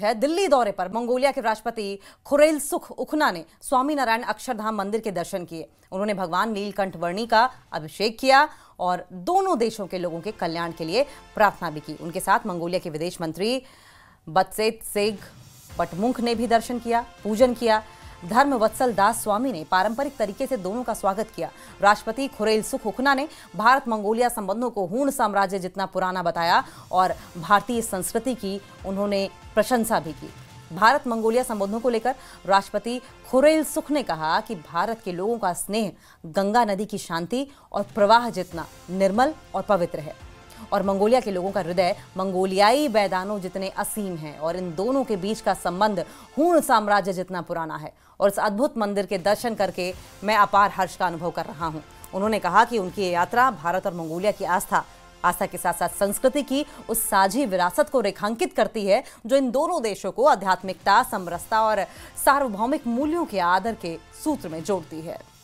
है। दिल्ली दौरे पर मंगोलिया के राष्ट्रपति खुरेलसुख-उखना ने स्वामीनारायण अक्षरधाम मंदिर के दर्शन किए। उन्होंने भगवान नीलकंठ वर्णी का अभिषेक किया और दोनों देशों के लोगों के कल्याण के लिए प्रार्थना भी की। उनके साथ मंगोलिया के विदेश मंत्री बत्सेत्सेग पटमुंख ने भी दर्शन किया, पूजन किया। धर्मवत्सल दास स्वामी ने पारंपरिक तरीके से दोनों का स्वागत किया। राष्ट्रपति खुरेलसुख-उखना ने भारत मंगोलिया संबंधों को हूण साम्राज्य जितना पुराना बताया और भारतीय संस्कृति की उन्होंने प्रशंसा भी की। भारत मंगोलिया संबंधों को लेकर राष्ट्रपति खुरेलसुख ने कहा कि भारत के लोगों का स्नेह गंगा नदी की शांति और प्रवाह जितना निर्मल और पवित्र है और मंगोलिया के लोगों का हृदय मंगोलियाई बैदानों जितने असीम है और इन दोनों के बीच का संबंध हूण साम्राज्य जितना पुराना है। और इस अद्भुत मंदिर के दर्शन करके मैं अपार हर्ष का अनुभव कर रहा हूं। उन्होंने कहा कि उनकी ये यात्रा भारत और मंगोलिया की आस्था के साथ साथ संस्कृति की उस साझी विरासत को रेखांकित करती है जो इन दोनों देशों को आध्यात्मिकता, समरसता और सार्वभौमिक मूल्यों के आदर के सूत्र में जोड़ती है।